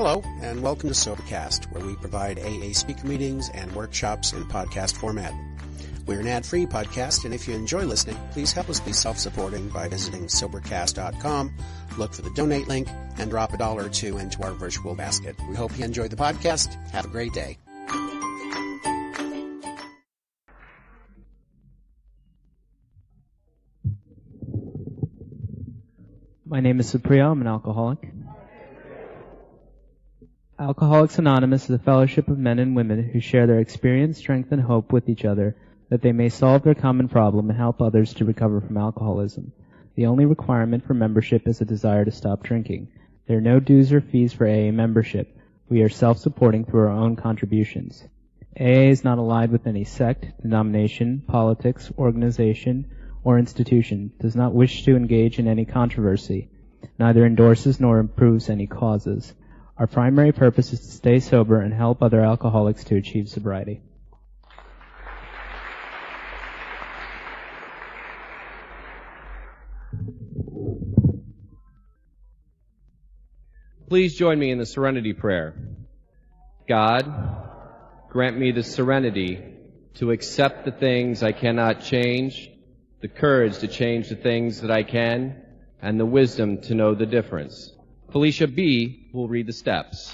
Hello, and welcome to Sobercast, where we provide AA speaker meetings and workshops in podcast format. We're an ad-free podcast, and if you enjoy listening, please help us be self-supporting by visiting Sobercast.com, look for the donate link, and drop $1 or $2 into our virtual basket. We hope you enjoy the podcast. Have a great day. My name is Supriya. I'm an alcoholic. Alcoholics Anonymous is a fellowship of men and women who share their experience, strength, and hope with each other that they may solve their common problem and help others to recover from alcoholism. The only requirement for membership is a desire to stop drinking. There are no dues or fees for AA membership. We are self-supporting through our own contributions. AA is not allied with any sect, denomination, politics, organization, or institution, does not wish to engage in any controversy, neither endorses nor improves any causes. Our primary purpose is to stay sober and help other alcoholics to achieve sobriety. Please join me in the serenity prayer. God, grant me the serenity to accept the things I cannot change, the courage to change the things that I can, and the wisdom to know the difference. Felicia B. will read the steps.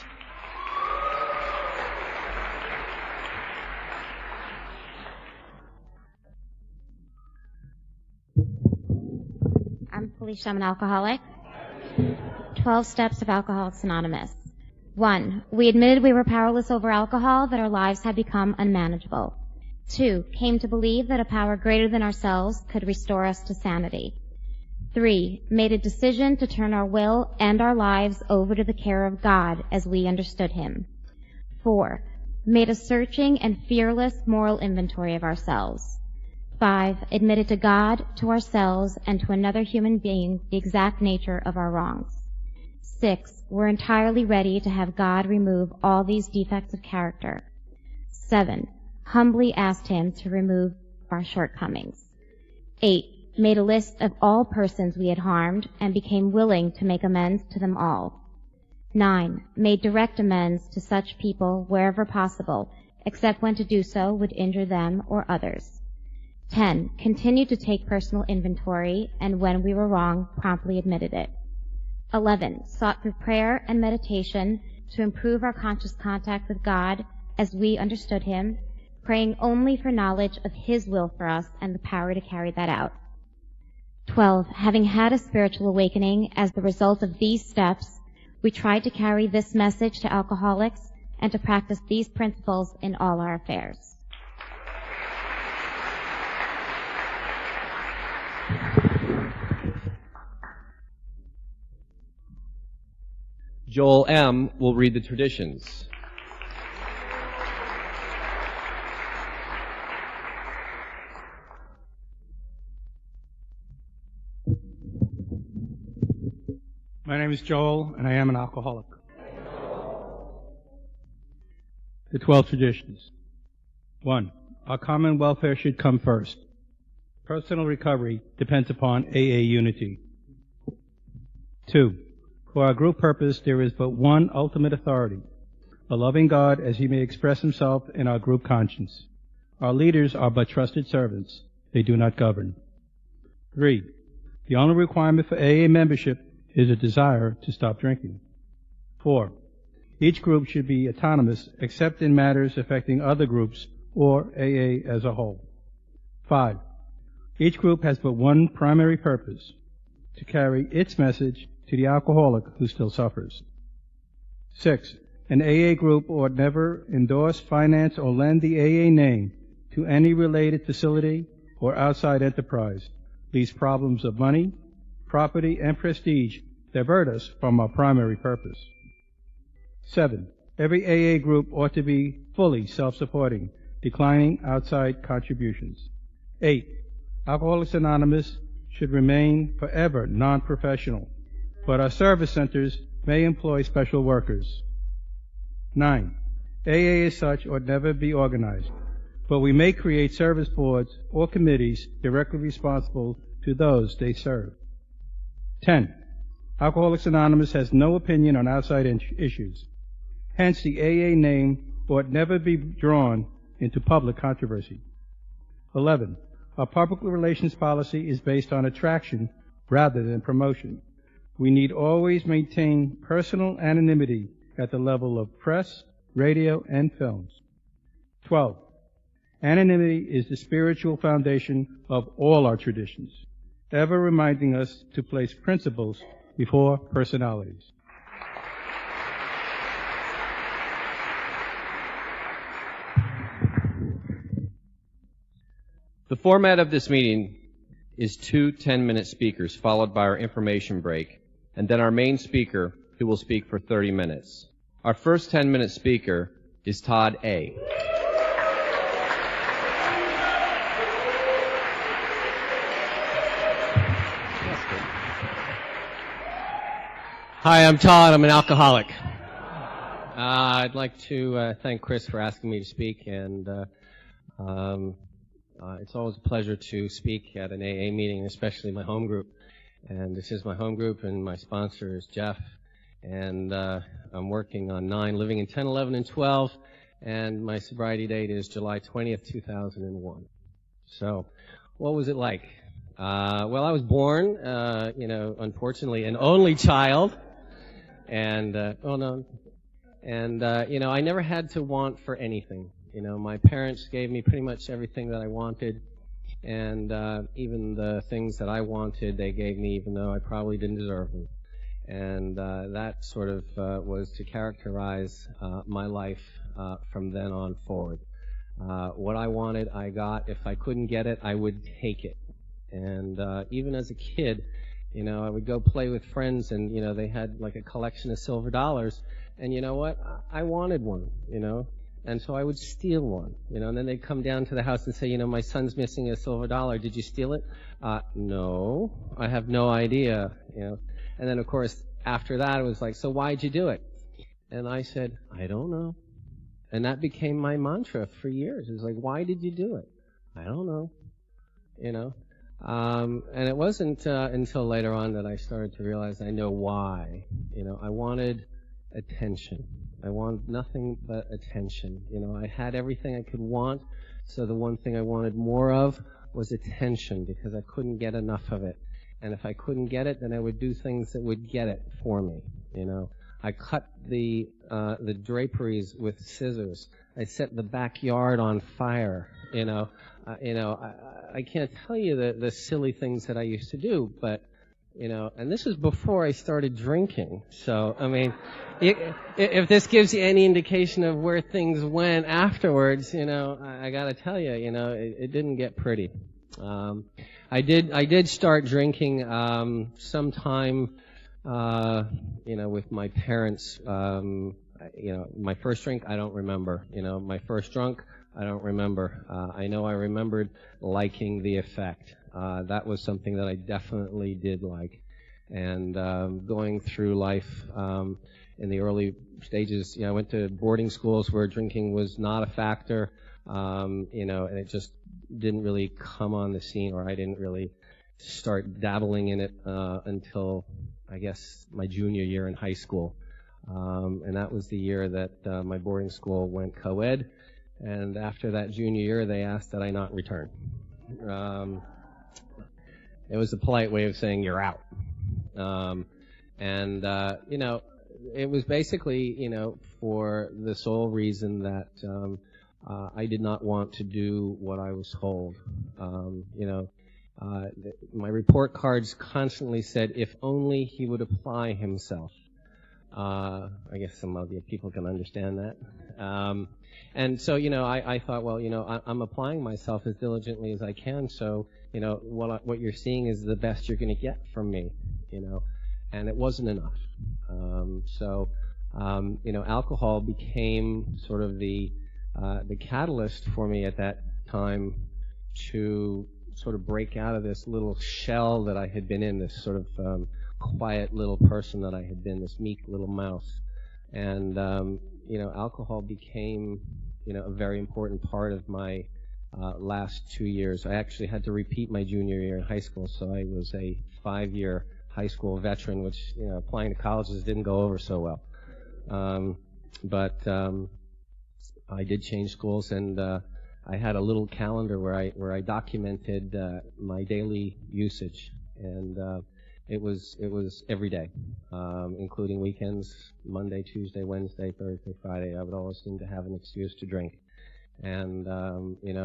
I'm Felicia. I'm an alcoholic. 12 steps of Alcoholics Anonymous. 1. We admitted we were powerless over alcohol, that our lives had become unmanageable. 2. Came to believe that a power greater than ourselves could restore us to sanity. 3. Made a decision to turn our will and our lives over to the care of God as we understood Him. 4. Made a searching and fearless moral inventory of ourselves. 5. Admitted to God, to ourselves, and to another human being the exact nature of our wrongs. 6. We're entirely ready to have God remove all these defects of character. 7. Humbly asked Him to remove our shortcomings. 8. Made a list of all persons we had harmed and became willing to make amends to them all. 9. Made direct amends to such people wherever possible, except when to do so would injure them or others. 10. Continued to take personal inventory, and when we were wrong, promptly admitted it. 11. Sought through prayer and meditation to improve our conscious contact with God as we understood Him, praying only for knowledge of His will for us and the power to carry that out. 12. Having had a spiritual awakening as the result of these steps, we tried to carry this message to alcoholics and to practice these principles in all our affairs. Joel M. will read the traditions. My name is Joel, and I am an alcoholic. The 12 traditions. 1. Our common welfare should come first. Personal recovery depends upon AA unity. 2. For our group purpose, there is but one ultimate authority, a loving God as He may express Himself in our group conscience. Our leaders are but trusted servants. They do not govern. 3. The only requirement for AA membership is a desire to stop drinking. 4. Each group should be autonomous except in matters affecting other groups or AA as a whole. 5. Each group has but one primary purpose, to carry its message to the alcoholic who still suffers. 6. An AA group ought never endorse, finance, or lend the AA name to any related facility or outside enterprise, lest problems of money, property, and prestige divert us from our primary purpose. 7. Every AA group ought to be fully self-supporting, declining outside contributions. 8. Alcoholics Anonymous should remain forever non-professional, but our service centers may employ special workers. 9. AA as such ought never be organized, but we may create service boards or committees directly responsible to those they serve. 10. Alcoholics Anonymous has no opinion on outside issues. Hence, the AA name ought never be drawn into public controversy. 11. Our public relations policy is based on attraction rather than promotion. We need always maintain personal anonymity at the level of press, radio, and films. 12. Anonymity is the spiritual foundation of all our traditions, ever reminding us to place principles before personalities. The format of this meeting is 2 10-minute speakers, followed by our information break, and then our main speaker, who will speak for 30 minutes. Our first 10-minute speaker is Todd A. Hi, I'm Todd. I'm an alcoholic. I'd like to thank Chris for asking me to speak, and it's always a pleasure to speak at an AA meeting, especially my home group. And this is my home group, and my sponsor is Jeff. And I'm working on 9, living in 10, 11, and 12. And my sobriety date is July 20th, 2001. So, what was it like? Well, I was born, unfortunately, an only child. And, I never had to want for anything. My parents gave me pretty much everything that I wanted, and even the things that I wanted, they gave me even though I probably didn't deserve them. And that sort of was to characterize my life from then on forward. What I wanted, I got. If I couldn't get it, I would take it. And even as a kid, I would go play with friends, and, they had like a collection of silver dollars, and you know what? I wanted one, And so I would steal one, and then they'd come down to the house and say, my son's missing a silver dollar. Did you steal it? No, I have no idea, And then, of course, after that, it was like, so why'd you do it? And I said, I don't know. And that became my mantra for years. It was like, why did you do it? I don't know, And it wasn't until later on that I started to realize I know why. I wanted attention. I wanted nothing but attention. I had everything I could want, so the one thing I wanted more of was attention, because I couldn't get enough of it. And if I couldn't get it, then I would do things that would get it for me. I cut the draperies with scissors. I set the backyard on fire. I can't tell you the silly things that I used to do, but and this was before I started drinking. So, if this gives you any indication of where things went afterwards, I gotta tell you, it didn't get pretty. I did start drinking, sometime, with my parents. My first drink, I don't remember. My first drunk, I don't remember. I know I remembered liking the effect. That was something that I definitely did like. And going through life in the early stages, I went to boarding schools where drinking was not a factor, and it just didn't really come on the scene, or I didn't really start dabbling in it until, I guess, my junior year in high school. And that was the year that my boarding school went co-ed. And after that junior year, they asked that I not return. It was a polite way of saying you're out. It was basically, for the sole reason that I did not want to do what I was told. My report cards constantly said, if only he would apply himself. I guess some of you people can understand that. And so, I thought, well, I'm applying myself as diligently as I can, so, what you're seeing is the best you're going to get from me, and it wasn't enough. Alcohol became sort of the catalyst for me at that time to sort of break out of this little shell that I had been in, this sort of quiet little person that I had been, this meek little mouse. And, alcohol became, a very important part of my last 2 years. I actually had to repeat my junior year in high school, so I was a 5-year high school veteran, which, applying to colleges didn't go over so well. But I did change schools, and I had a little calendar where I documented my daily usage, and it was every day, including weekends, Monday, Tuesday, Wednesday, Thursday, Friday. I would always seem to have an excuse to drink. And,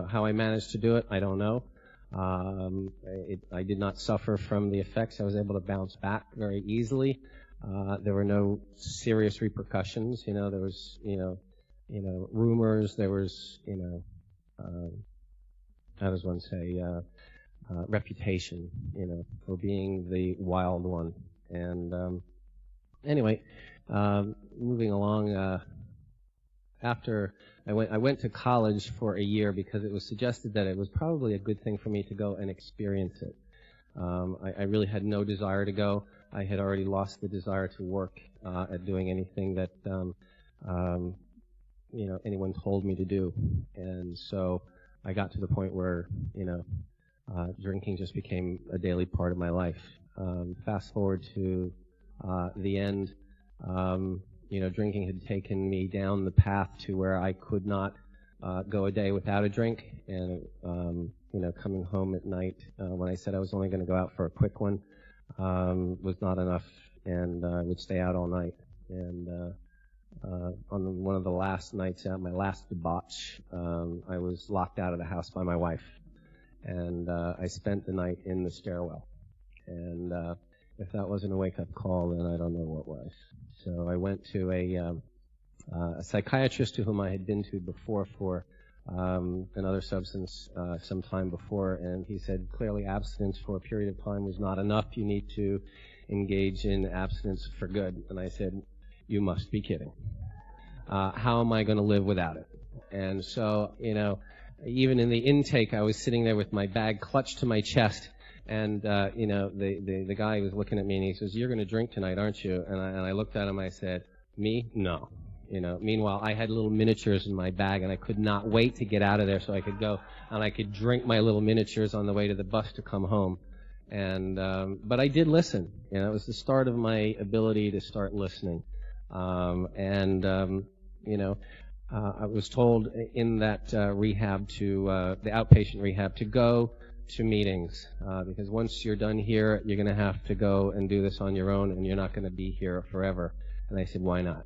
how I managed to do it, I don't know. I did not suffer from the effects. I was able to bounce back very easily. There were no serious repercussions. There was, rumors. There was, how does one say, reputation, for being the wild one. And, anyway, moving along, after I went to college for a year because it was suggested that it was probably a good thing for me to go and experience it. I really had no desire to go. I had already lost the desire to work at doing anything that anyone told me to do, and so I got to the point where drinking just became a daily part of my life. Fast forward to the end. Drinking had taken me down the path to where I could not go a day without a drink, and coming home at night when I said I was only going to go out for a quick one was not enough, and I would stay out all night. And on one of the last nights out, my last debauch, I was locked out of the house by my wife, and I spent the night in the stairwell. And if that wasn't a wake-up call, then I don't know what was. So I went to a psychiatrist to whom I had been to before for another substance some time before, and he said clearly abstinence for a period of time was not enough. You need to engage in abstinence for good. And I said, you must be kidding. How am I going to live without it? And so, even in the intake, I was sitting there with my bag clutched to my chest. And, the guy was looking at me and he says, you're going to drink tonight, aren't you? And I looked at him, I said, me? No. Meanwhile, I had little miniatures in my bag and I could not wait to get out of there so I could go and I could drink my little miniatures on the way to the bus to come home. And, but I did listen. It was the start of my ability to start listening. I was told in that rehab the outpatient rehab to go to meetings, because once you're done here, you're going to have to go and do this on your own, and you're not going to be here forever. And I said, why not?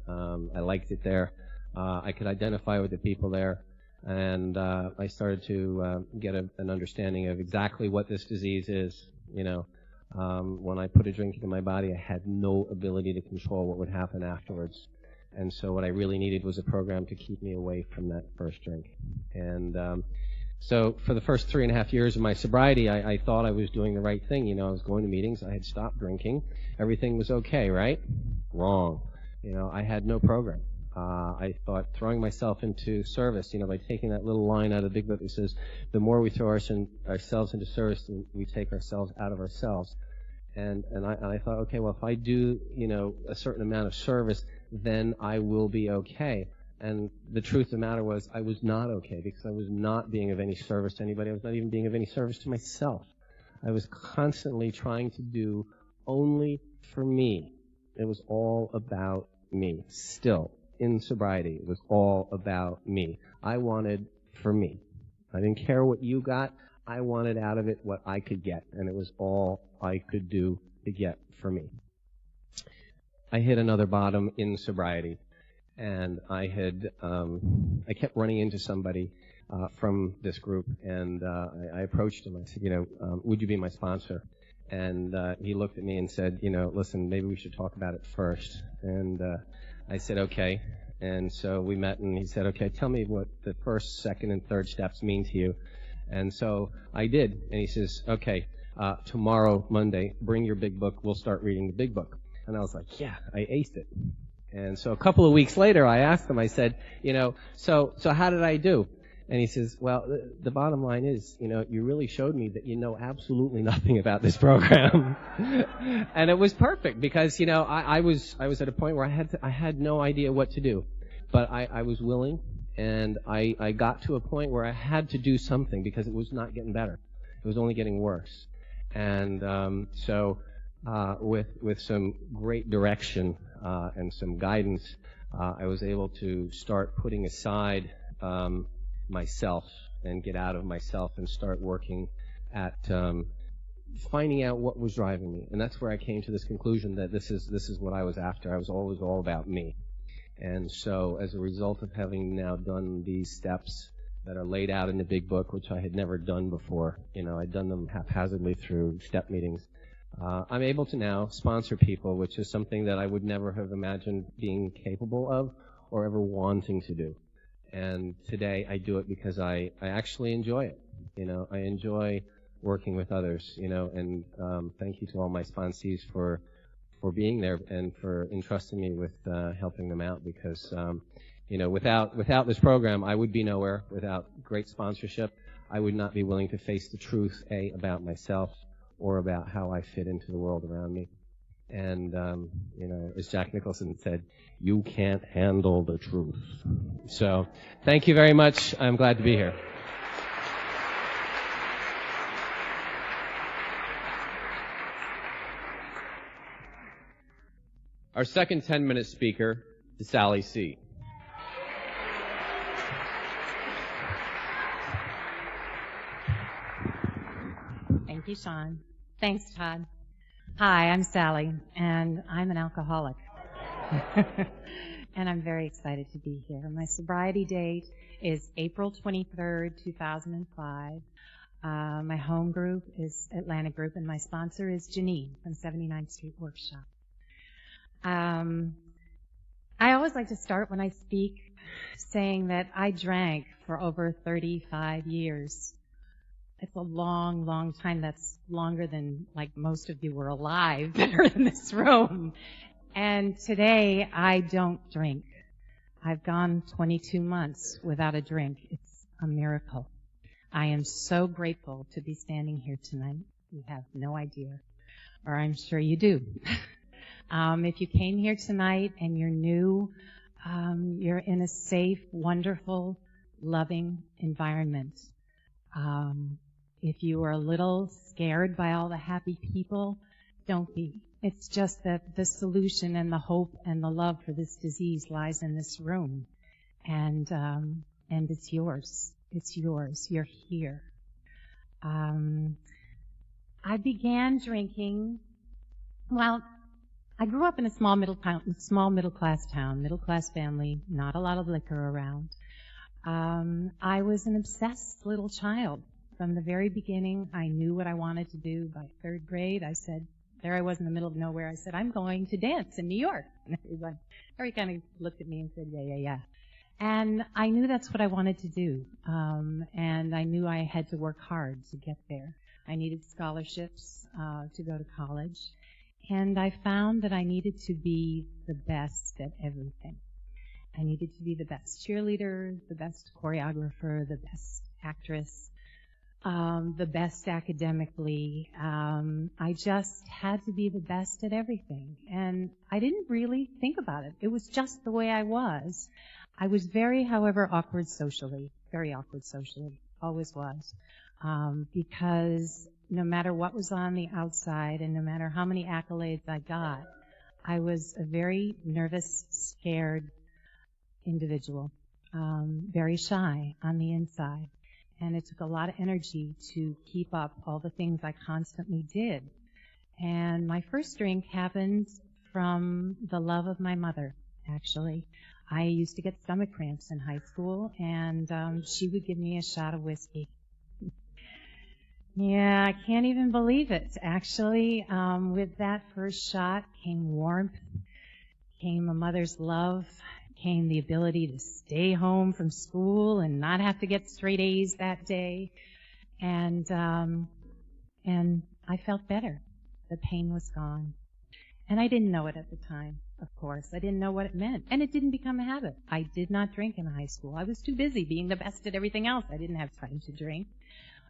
I liked it there. I could identify with the people there, and I started to get an understanding of exactly what this disease is. When I put a drink into my body, I had no ability to control what would happen afterwards. And so what I really needed was a program to keep me away from that first drink. And so for the first 3.5 years of my sobriety, I thought I was doing the right thing. I was going to meetings. I had stopped drinking. Everything was okay, right? Wrong. I had no program. I thought throwing myself into service, by taking that little line out of the Big Book that says, the more we throw ourselves into service, we take ourselves out of ourselves. And I thought, okay, well, if I do, a certain amount of service, then I will be okay. And the truth of the matter was I was not okay because I was not being of any service to anybody. I was not even being of any service to myself. I was constantly trying to do only for me. It was all about me. Still, in sobriety, it was all about me. I wanted for me. I didn't care what you got. I wanted out of it what I could get, and it was all I could do to get for me. I hit another bottom in sobriety. And I kept running into somebody from this group, and I approached him. I said, would you be my sponsor? And he looked at me and said, listen, maybe we should talk about it first. And I said, okay. And so we met, and he said, okay, tell me what the first, second, and third steps mean to you. And so I did. And he says, okay, tomorrow, Monday, bring your big book. We'll start reading the big book. And I was like, yeah, I aced it. And so a couple of weeks later, I asked him, I said, so how did I do? And he says, well, the bottom line is, you really showed me that you know absolutely nothing about this program. And it was perfect because, I was at a point where I had no idea what to do. But I was willing, and I got to a point where I had to do something because it was not getting better. It was only getting worse. And with some great direction and some guidance, I was able to start putting aside myself and get out of myself and start working at finding out what was driving me. And that's where I came to this conclusion that this is what I was after. I was always all about me. And so as a result of having now done these steps that are laid out in the big book, which I had never done before, I'd done them haphazardly through step meetings, I'm able to now sponsor people, which is something that I would never have imagined being capable of or ever wanting to do. And today I do it because I actually enjoy it. I enjoy working with others, and thank you to all my sponsees for being there and for entrusting me with helping them out, because without this program I would be nowhere. Without great sponsorship, I would not be willing to face the truth, about myself or about how I fit into the world around me. And as Jack Nicholson said, you can't handle the truth. So thank you very much. I'm glad to be here. Our second 10-minute speaker is Sally C. Thank you, Sean. Thanks, Todd. Hi, I'm Sally, and I'm an alcoholic. And I'm very excited to be here. My sobriety date is April 23rd, 2005. My home group is Atlantic Group, and my sponsor is Janine from 79th Street Workshop. I always like to start when I speak saying that I drank for over 35 years. It's a long, long time. That's longer than, most of you were alive that are in this room. And today, I don't drink. I've gone 22 months without a drink. It's a miracle. I am so grateful to be standing here tonight. You have no idea, or I'm sure you do. If you came here tonight and you're new, you're in a safe, wonderful, loving environment. If you are a little scared by all the happy people, don't be. It's just that the solution and the hope and the love for this disease lies in this room. And it's yours. It's yours. You're here. I began drinking, I grew up in a small middle class town, middle class family, not a lot of liquor around. I was an obsessed little child. From the very beginning, I knew what I wanted to do. By third grade, I said, there I was in the middle of nowhere. I said, I'm going to dance in New York. And everybody kind of looked at me and said, yeah. And I knew that's what I wanted to do. And I knew I had to work hard to get there. I needed scholarships to go to college. And I found that I needed to be the best at everything. I needed to be the best cheerleader, the best choreographer, the best actress, the best academically. I just had to be the best at everything. And I didn't really think about it. It was just the way I was. I was very, however, awkward socially, always was. Because no matter what was on the outside and no matter how many accolades I got, I was a very nervous, scared individual, very shy on the inside. And it took a lot of energy to keep up all the things I constantly did. And my first drink happened from the love of my mother, actually. I used to get stomach cramps in high school, and she would give me a shot of whiskey. Yeah, I can't even believe it, actually. With that first shot came warmth, came a mother's love, came the ability to stay home from school and not have to get straight A's that day. And I felt better. The pain was gone. And I didn't know it at the time, of course. I didn't know what it meant. And it didn't become a habit. I did not drink in high school. I was too busy being the best at everything else. I didn't have time to drink.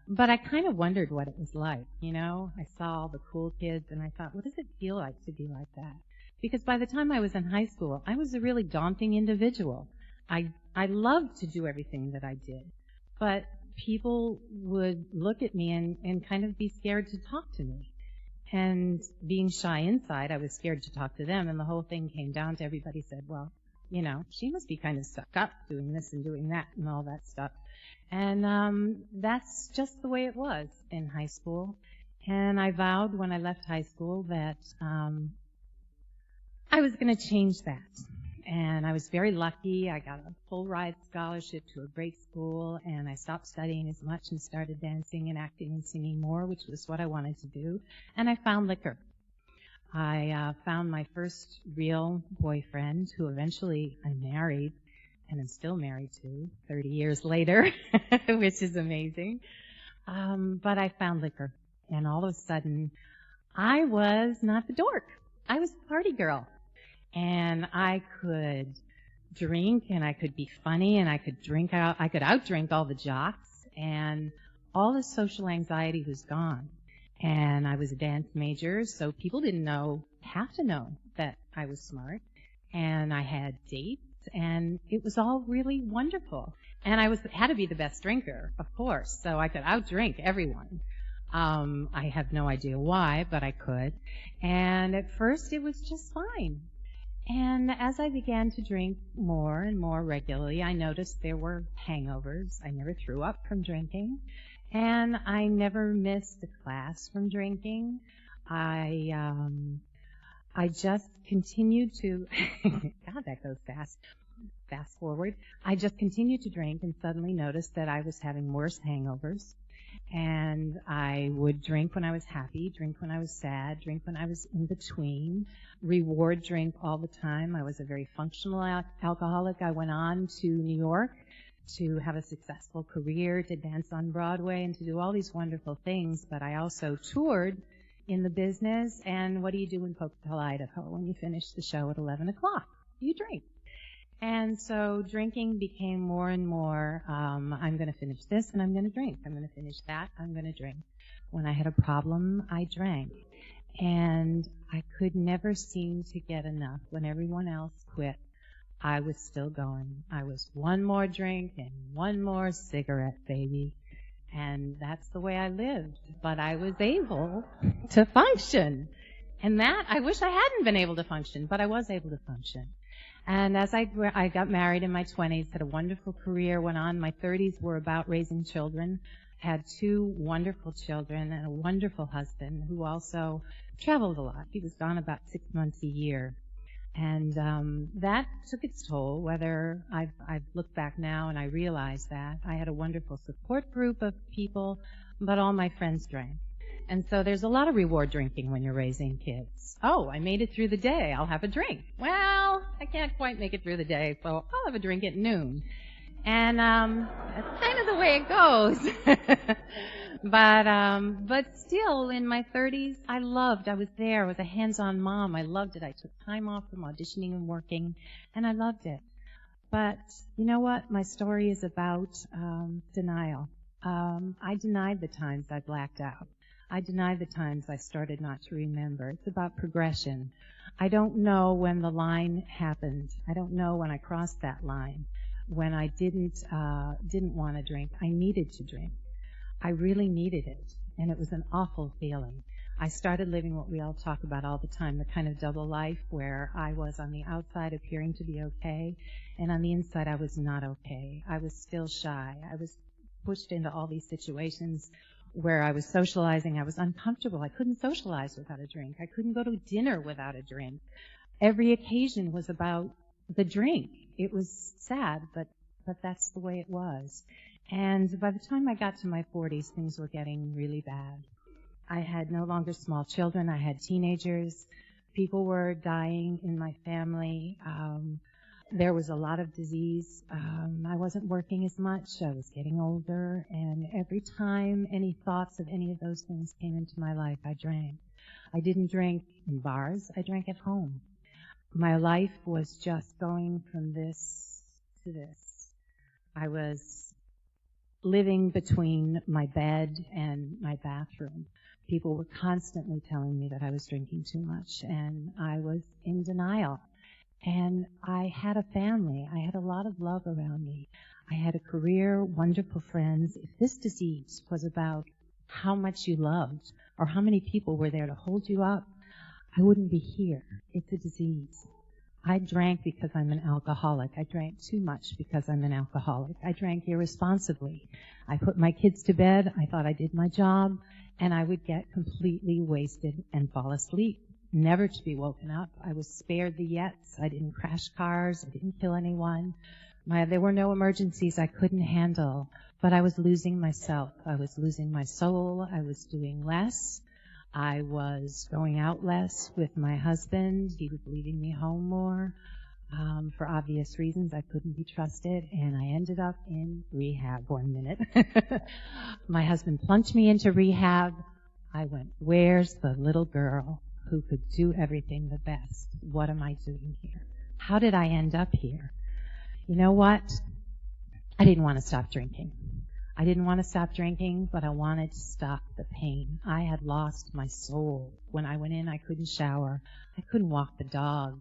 But I kind of wondered what it was like, I saw all the cool kids, and I thought, what does it feel like to be like that? Because by the time I was in high school, I was a really daunting individual. I loved to do everything that I did. But people would look at me and kind of be scared to talk to me. And being shy inside, I was scared to talk to them, and the whole thing came down to everybody said, well, she must be kind of stuck up doing this and doing that and all that stuff. And that's just the way it was in high school. And I vowed when I left high school that I was going to change that. And I was very lucky. I got a full ride scholarship to a great school, and I stopped studying as much and started dancing and acting and singing more, which was what I wanted to do. And I found liquor. I found my first real boyfriend, who eventually I married, and I'm still married to 30 years later, which is amazing. But I found liquor, and all of a sudden, I was not the dork. I was the party girl. And I could drink, and I could be funny, and I could outdrink all the jocks, and all the social anxiety was gone. And I was a dance major, so people didn't have to know that I was smart. And I had dates, and it was all really wonderful. And I had to be the best drinker, of course, so I could outdrink everyone. I have no idea why, but I could. And at first it was just fine. And as I began to drink more and more regularly, I noticed there were hangovers. I never threw up from drinking, and I never missed a class from drinking. I just continued to, God, that goes fast. Fast forward. I just continued to drink and suddenly noticed that I was having worse hangovers. And I would drink when I was happy, drink when I was sad, drink when I was in between, reward drink all the time. I was a very functional alcoholic. I went on to New York to have a successful career, to dance on Broadway, and to do all these wonderful things. But I also toured in the business. And what do you do in Pocatello, Idaho, when you finish the show at 11 o'clock? You drink. And so drinking became more and more, I'm going to finish this and I'm going to drink. I'm going to finish that, I'm going to drink. When I had a problem, I drank. And I could never seem to get enough. When everyone else quit, I was still going. I was one more drink and one more cigarette, baby. And that's the way I lived. But I was able to function. And that, I wish I hadn't been able to function, but I was able to function. And as I got married in my 20s, had a wonderful career, went on. My 30s were about raising children, had 2 wonderful children and a wonderful husband who also traveled a lot. He was gone about 6 months a year. And that took its toll, whether I've looked back now and I realize that. I had a wonderful support group of people, but all my friends drank. And so there's a lot of reward drinking when you're raising kids. Oh, I made it through the day. I'll have a drink. Well, I can't quite make it through the day, so I'll have a drink at noon. And that's kind of the way it goes. But still, in my 30s, I was there. I was a hands-on mom. I loved it. I took time off from auditioning and working, and I loved it. But you know what? My story is about denial. I denied the times I blacked out. I denied the times I started not to remember. It's about progression. I don't know when the line happened. I don't know when I crossed that line. When I didn't want to drink. I needed to drink. I really needed it, and it was an awful feeling. I started living what we all talk about all the time, the kind of double life where I was on the outside appearing to be okay, and on the inside I was not okay. I was still shy. I was pushed into all these situations where I was socializing. I was uncomfortable. I couldn't socialize without a drink. I couldn't go to dinner without a drink. Every occasion was about the drink. It was sad, but that's the way it was. And by the time I got to my 40s, things were getting really bad. I had no longer small children. I had teenagers. People were dying in my family. There was a lot of disease. I wasn't working as much. I was getting older. And every time any thoughts of any of those things came into my life, I drank. I didn't drink in bars. I drank at home. My life was just going from this to this. I was living between my bed and my bathroom. People were constantly telling me that I was drinking too much, and I was in denial. And I had a family. I had a lot of love around me. I had a career, wonderful friends. If this disease was about how much you loved or how many people were there to hold you up, I wouldn't be here. It's a disease. I drank because I'm an alcoholic. I drank too much because I'm an alcoholic. I drank irresponsibly. I put my kids to bed. I thought I did my job, and I would get completely wasted and fall asleep, never to be woken up. I was spared the yets. I didn't crash cars. I didn't kill anyone. There were no emergencies I couldn't handle, but I was losing myself. I was losing my soul. I was doing less. I was going out less with my husband. He was leaving me home more. For obvious reasons, I couldn't be trusted, and I ended up in rehab 1 minute. My husband plunged me into rehab. I went, where's the little girl who could do everything the best? What am I doing here? How did I end up here? You know what? I didn't want to stop drinking. I didn't want to stop drinking, but I wanted to stop the pain. I had lost my soul. When I went in, I couldn't shower. I couldn't walk the dog.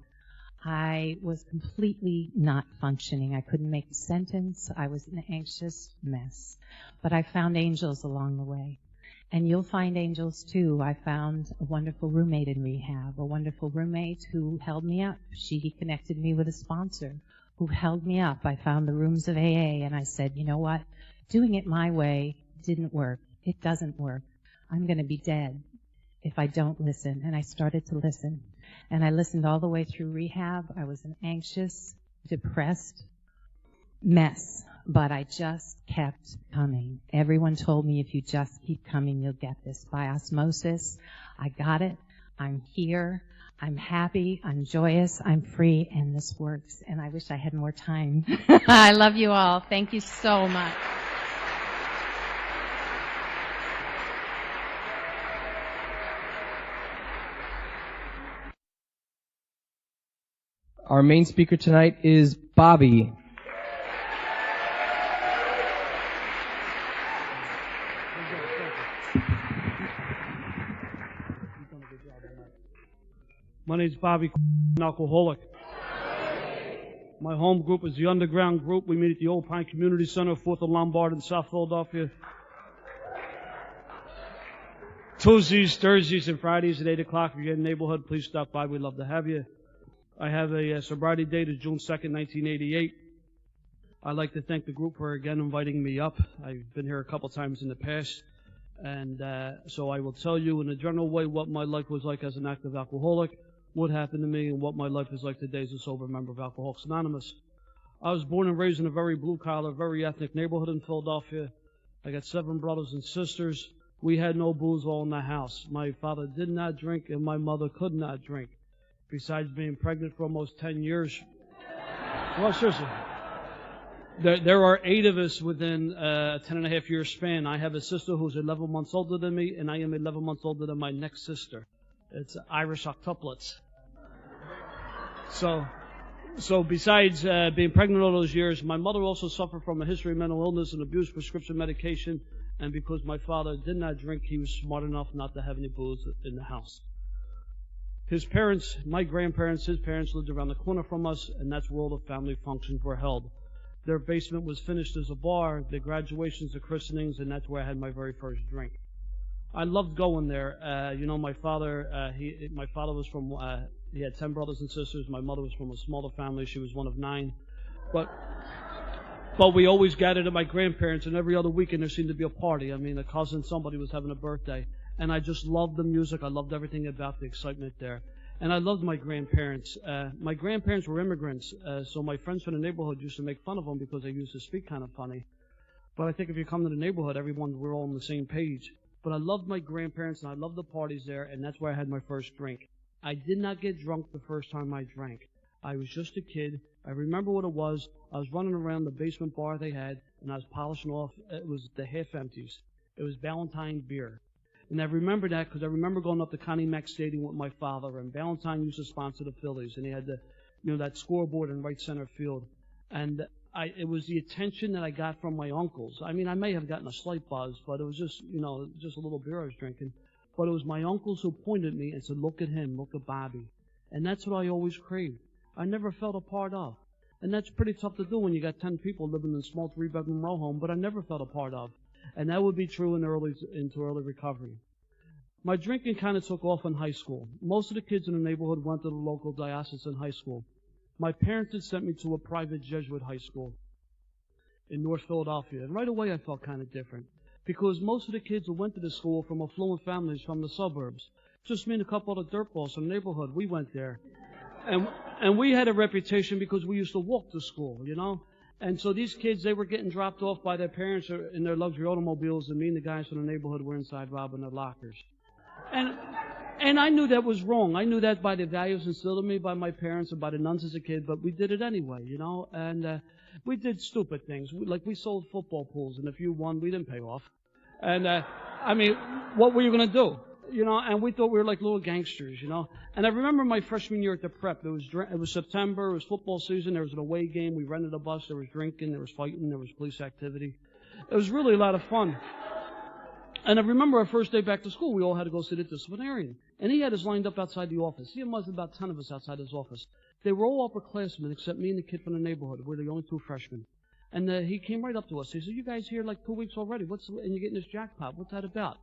I was completely not functioning. I couldn't make a sentence. I was an anxious mess. But I found angels along the way. And you'll find angels too. I found a wonderful roommate in rehab, a wonderful roommate who held me up. She connected me with a sponsor who held me up. I found the rooms of AA, and I said, you know what? Doing it my way didn't work. It doesn't work. I'm going to be dead if I don't listen. And I started to listen. And I listened all the way through rehab. I was an anxious, depressed mess. But I just kept coming. Everyone told me if you just keep coming, you'll get this. By osmosis, I got it. I'm here. I'm happy. I'm joyous. I'm free. And this works. And I wish I had more time. I love you all. Thank you so much. Our main speaker tonight is Bobby. My name's Bobby, an alcoholic. My home group is the Underground Group. We meet at the Old Pine Community Center, 4th and Lombard in South Philadelphia. Tuesdays, Thursdays, and Fridays at 8 o'clock. If you're in the neighborhood, please stop by. We'd love to have you. I have a sobriety date of June 2nd, 1988. I'd like to thank the group for again inviting me up. I've been here a couple times in the past. And so I will tell you in a general way what my life was like as an active alcoholic, what happened to me, and what my life is like today as a sober member of Alcoholics Anonymous. I was born and raised in a very blue-collar, very ethnic neighborhood in Philadelphia. I got 7 brothers and sisters. We had no booze all in the house. My father did not drink, and my mother could not drink. Besides being pregnant for almost 10 years. Well, seriously. There are 8 of us within a 10-and-a-half-year span. I have a sister who's 11 months older than me, and I am 11 months older than my next sister. It's Irish octuplets. So besides being pregnant all those years, my mother also suffered from a history of mental illness and abuse prescription medication. And because my father did not drink, he was smart enough not to have any booze in the house. His parents, my grandparents, his parents lived around the corner from us, and that's where all the family functions were held. Their basement was finished as a bar, their graduations, their christenings, and that's where I had my very first drink. I loved going there. My father was from, he had 10 brothers and sisters. My mother was from a smaller family. She was one of 9. But we always gathered at my grandparents', and every other weekend there seemed to be a party. I mean, a cousin, somebody was having a birthday. And I just loved the music. I loved everything about the excitement there. And I loved my grandparents. My grandparents were immigrants, so my friends from the neighborhood used to make fun of them because they used to speak kind of funny. But I think if you come to the neighborhood, we're all on the same page. But I loved my grandparents, and I loved the parties there, and that's where I had my first drink. I did not get drunk the first time I drank. I was just a kid. I remember what it was. I was running around the basement bar they had, and I was polishing off. It was the half-empties. It was Ballantine beer. And I remember that because I remember going up to Connie Mack Stadium with my father, and Ballantine used to sponsor the Phillies, and he had that scoreboard in right center field. And it was the attention that I got from my uncles. I mean, I may have gotten a slight buzz, but it was just a little beer I was drinking. But it was my uncles who pointed at me and said, "Look at him, look at Bobby." And that's what I always craved. I never felt a part of. And that's pretty tough to do when you got 10 people living in a small 3-bedroom row home, but I never felt a part of. And that would be true into early recovery. My drinking kind of took off in high school. Most of the kids in the neighborhood went to the local diocesan high school. My parents had sent me to a private Jesuit high school in North Philadelphia. And right away I felt kind of different, because most of the kids who went to the school from affluent families from the suburbs. Just me and a couple of the dirtballs from the neighborhood, we went there. And we had a reputation because we used to walk to school, you know. And so these kids, they were getting dropped off by their parents in their luxury automobiles, and me and the guys from the neighborhood were inside robbing their lockers. And I knew that was wrong. I knew that by the values instilled in me by my parents and by the nuns as a kid, but we did it anyway, you know. And we did stupid things. Like we sold football pools, and if you won, we didn't pay off. And, I mean, what were you going to do? You know, and we thought we were like little gangsters, you know. And I remember my freshman year at the prep. It was September. It was football season. There was an away game. We rented a bus. There was drinking. There was fighting. There was police activity. It was really a lot of fun. And I remember our first day back to school, we all had to go sit at the disciplinarian. And he had us lined up outside the office. He must have about 10 of us outside his office. They were all upperclassmen except me and the kid from the neighborhood. We're the only 2 freshmen. And he came right up to us. He said, "You guys here like 2 weeks already? And you're getting this jackpot. What's that about?"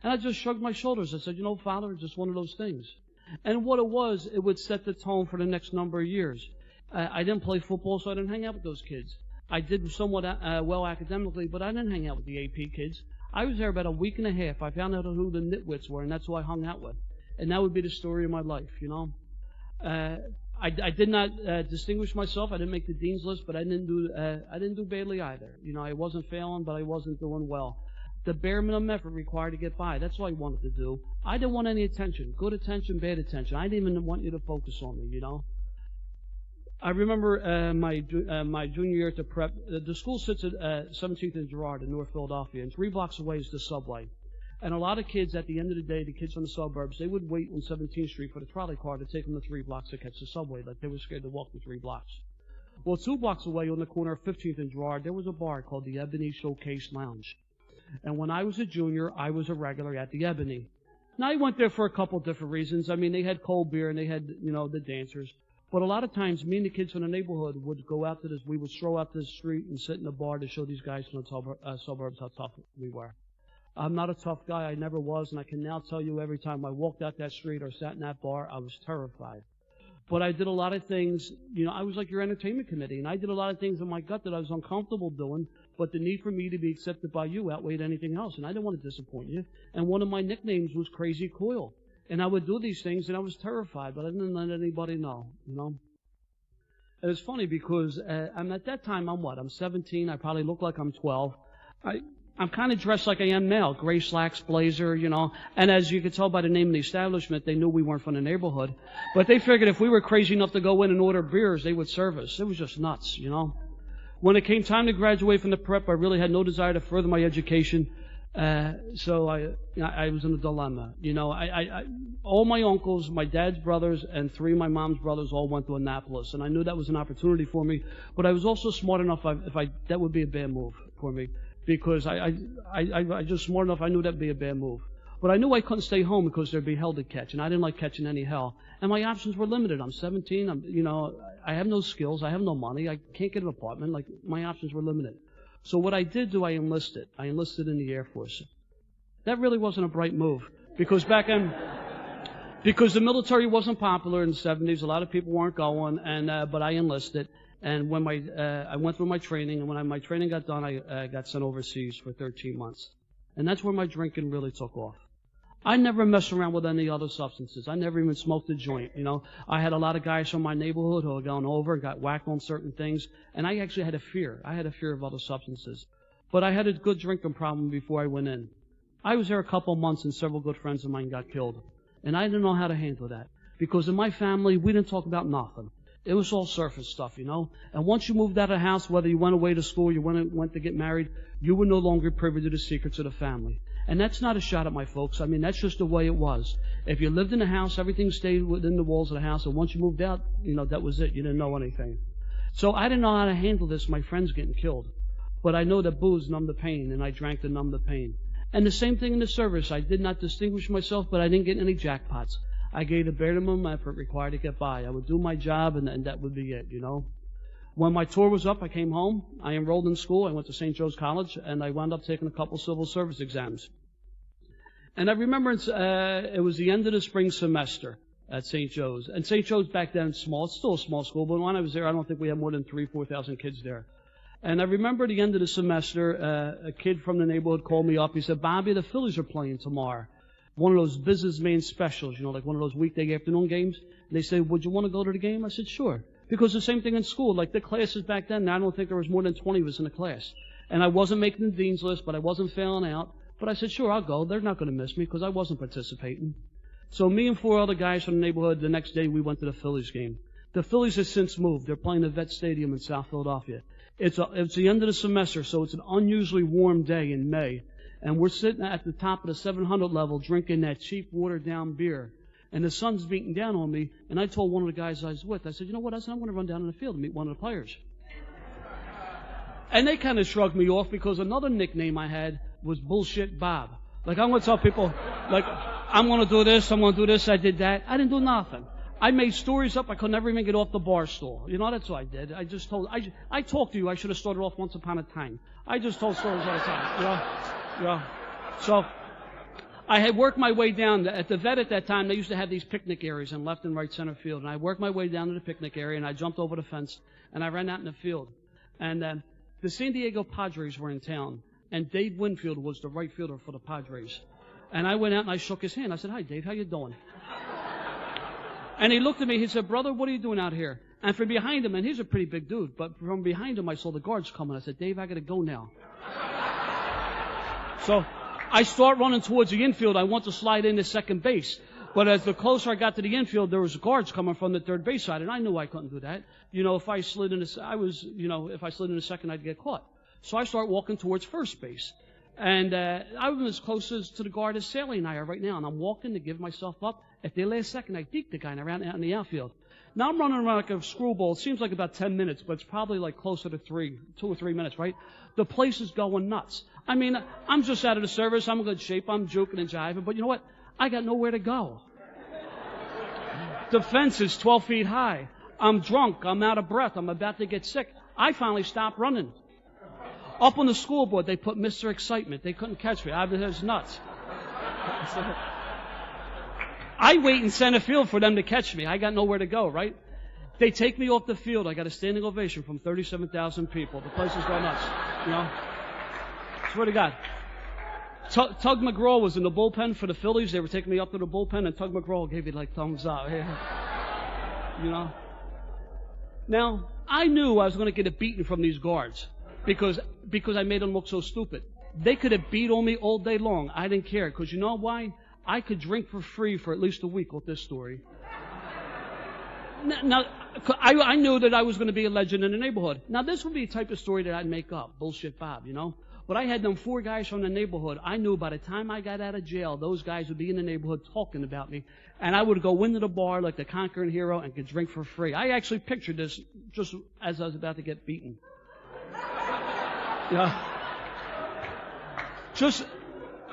And I just shrugged my shoulders. I said, "You know, Father, it's just one of those things." And what it was, it would set the tone for the next number of years. I didn't play football, so I didn't hang out with those kids. I did somewhat well academically, but I didn't hang out with the AP kids. I was there about a week and a half. I found out who the nitwits were, and that's who I hung out with. And that would be the story of my life, you know. I did not distinguish myself. I didn't make the dean's list, but I didn't do badly either. You know, I wasn't failing, but I wasn't doing well. The bare minimum effort required to get by. That's what I wanted to do. I didn't want any attention. Good attention, bad attention. I didn't even want you to focus on me, you know. I remember my junior year at the prep. The school sits at 17th and Girard in North Philadelphia, and 3 blocks away is the subway. And a lot of kids, at the end of the day, the kids from the suburbs, they would wait on 17th Street for the trolley car to take them the 3 blocks to catch the subway. Like they were scared to walk the 3 blocks. Well, 2 blocks away on the corner of 15th and Girard, there was a bar called the Ebony Showcase Lounge. And when I was a junior, I was a regular at the Ebony. Now, I went there for a couple different reasons. I mean, they had cold beer and they had, you know, the dancers. But a lot of times, me and the kids from the neighborhood would go out to this, we would stroll out to the street and sit in the bar to show these guys from the suburbs how tough we were. I'm not a tough guy. I never was. And I can now tell you every time I walked out that street or sat in that bar, I was terrified. But I did a lot of things, you know, I was like your entertainment committee, and I did a lot of things in my gut that I was uncomfortable doing, but the need for me to be accepted by you outweighed anything else, and I didn't want to disappoint you. And one of my nicknames was Crazy Coil. And I would do these things, and I was terrified, but I didn't let anybody know, you know. And it's funny because at that time, I'm 17. I probably look like I'm 12. I'm kind of dressed like I am now, gray slacks, blazer, you know. And as you could tell by the name of the establishment, they knew we weren't from the neighborhood. But they figured if we were crazy enough to go in and order beers, they would serve us. It was just nuts, you know. When it came time to graduate from the prep, I really had no desire to further my education. So I was in a dilemma. You know, all my uncles, my dad's brothers, and 3 of my mom's brothers all went to Annapolis. And I knew that was an opportunity for me. But I was also smart enough that would be a bad move for me. Because I just smart enough, I knew that'd be a bad move. But I knew I couldn't stay home because there'd be hell to catch, and I didn't like catching any hell. And my options were limited. I'm 17. You know, I have no skills. I have no money. I can't get an apartment. Like my options were limited. So what I did do, I enlisted. I enlisted in the Air Force. That really wasn't a bright move because because the military wasn't popular in the 70s. A lot of people weren't going, but I enlisted. And when I went through my training, and when my training got done, I got sent overseas for 13 months. And that's where my drinking really took off. I never messed around with any other substances. I never even smoked a joint, you know. I had a lot of guys from my neighborhood who had gone over and got whacked on certain things. And I actually had a fear. I had a fear of other substances. But I had a good drinking problem before I went in. I was there a couple months and several good friends of mine got killed. And I didn't know how to handle that. Because in my family, we didn't talk about nothing. It was all surface stuff, you know. And once you moved out of the house, whether you went away to school, you went to get married, you were no longer privy to the secrets of the family. And that's not a shot at my folks. I mean, that's just the way it was. If you lived in the house, everything stayed within the walls of the house. And once you moved out, you know, that was it. You didn't know anything. So I didn't know how to handle this, my friends getting killed. But I know that booze numbed the pain, and I drank to numb the pain. And the same thing in the service. I did not distinguish myself, but I didn't get any jackpots. I gave the bare minimum effort required to get by. I would do my job, and that would be it, you know. When my tour was up, I came home. I enrolled in school. I went to St. Joe's College, and I wound up taking a couple civil service exams. And I remember it was the end of the spring semester, at St. Joe's. And St. Joe's back then, small. It's still a small school, but when I was there, I don't think we had more than 4,000 kids there. And I remember at the end of the semester, a kid from the neighborhood called me up. He said, Bobby, the Phillies are playing tomorrow. One of those businessman specials, like one of those weekday afternoon games. And they said, would you want to go to the game? I said, sure. Because the same thing in school. Like the classes back then, I don't think there was more than 20 of us in the class. And I wasn't making the dean's list, but I wasn't failing out. But I said, sure, I'll go. They're not going to miss me because I wasn't participating. So me and 4 other guys from the neighborhood, the next day we went to the Phillies game. The Phillies have since moved. They're playing at Vet Stadium in South Philadelphia. It's the end of the semester, so it's an unusually warm day in May. And we're sitting at the top of the 700 level drinking that cheap watered-down beer. And the sun's beating down on me. And I told one of the guys I was with, I said, you know what? I said, I'm going to run down in the field and meet one of the players. And they kind of shrugged me off because another nickname I had was Bullshit Bob. Like, I'm going to tell people, like, I'm going to do this, I'm going to do this, I did that. I didn't do nothing. I made stories up. I could never even get off the bar stool. That's what I did. I just told, I talked to you. I should have started off once upon a time. I just told stories all the time, So, I had worked my way down. At the vet at that time, they used to have these picnic areas in left and right center field. And I worked my way down to the picnic area, and I jumped over the fence, and I ran out in the field. And the San Diego Padres were in town, and Dave Winfield was the right fielder for the Padres. And I went out and I shook his hand. I said, hi, Dave, how you doing? And he looked at me, he said, brother, what are you doing out here? And from behind him, and he's a pretty big dude, but from behind him I saw the guards coming. I said, Dave, I got to go now. So I start running towards the infield. I want to slide into second base. But as the closer I got to the infield, there was guards coming from the third base side, and I knew I couldn't do that. If I slid into second, I'd get caught. So I start walking towards first base. And I was as close as to the guard as Sally and I are right now. And I'm walking to give myself up. At the last second, I deked the guy and I ran out in the outfield. Now I'm running around like a screwball. It seems like about 10 minutes, but it's probably like closer to 2 or 3 minutes, right? The place is going nuts. I mean, I'm just out of the service. I'm in good shape. I'm joking and jiving. But you know what? I got nowhere to go. The fence is 12 feet high. I'm drunk. I'm out of breath. I'm about to get sick. I finally stopped running. Up on the school board, they put Mr. Excitement. They couldn't catch me. It was nuts. I wait in center field for them to catch me. I got nowhere to go, right? They take me off the field. I got a standing ovation from 37,000 people. The place is going nuts. Swear to God. Tug McGraw was in the bullpen for the Phillies. They were taking me up to the bullpen, and Tug McGraw gave me like thumbs up. Now, I knew I was going to get a beating from these guards because I made them look so stupid. They could have beat on me all day long. I didn't care because you know why? I could drink for free for at least a week with this story. Now, I knew that I was going to be a legend in the neighborhood. Now, this would be the type of story that I'd make up. Bullshit Bob, But I had them 4 guys from the neighborhood. I knew by the time I got out of jail, those guys would be in the neighborhood talking about me. And I would go into the bar like the conquering hero and could drink for free. I actually pictured this just as I was about to get beaten.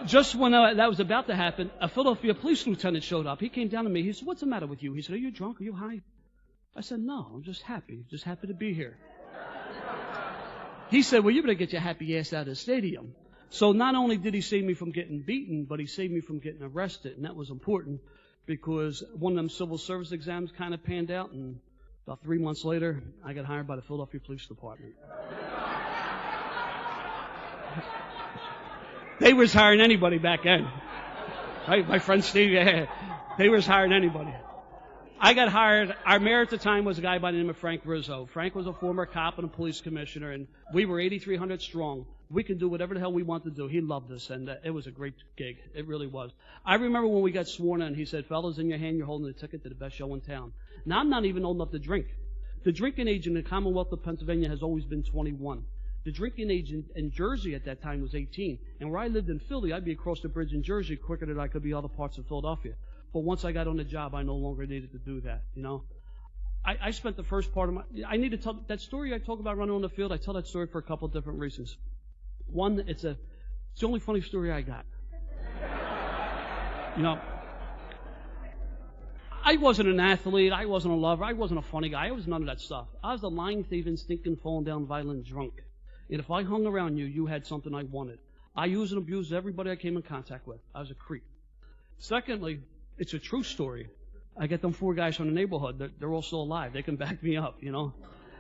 Just when that was about to happen, a Philadelphia police lieutenant showed up. He came down to me. He said, what's the matter with you? He said, are you drunk? Are you high? I said, no, I'm just happy. Just happy to be here. He said, well, you better get your happy ass out of the stadium. So not only did he save me from getting beaten, but he saved me from getting arrested. And that was important because one of them civil service exams kind of panned out. And about 3 months later, I got hired by the Philadelphia Police Department. They was hiring anybody back then. Right? My friend Steve, they was hiring anybody. I got hired. Our mayor at the time was a guy by the name of Frank Rizzo. Frank was a former cop and a police commissioner, and we were 8,300 strong. We could do whatever the hell we wanted to do. He loved us, and it was a great gig. It really was. I remember when we got sworn in, he said, fellas, in your hand, you're holding the ticket to the best show in town. Now, I'm not even old enough to drink. The drinking age in the Commonwealth of Pennsylvania has always been 21. The drinking age in Jersey at that time was 18. And where I lived in Philly, I'd be across the bridge in Jersey quicker than I could be other parts of Philadelphia. But once I got on the job, I no longer needed to do that, I spent the first part of I need to tell that story I talk about running on the field. I tell that story for a couple of different reasons. One, it's the only funny story I got. I wasn't an athlete. I wasn't a lover. I wasn't a funny guy. I was none of that stuff. I was a lying, thieving, stinking, falling down, violent drunk. And if I hung around you, you had something I wanted. I used and abused everybody I came in contact with. I was a creep. Secondly, it's a true story. I get them 4 guys from the neighborhood. They're all still alive. They can back me up, you know.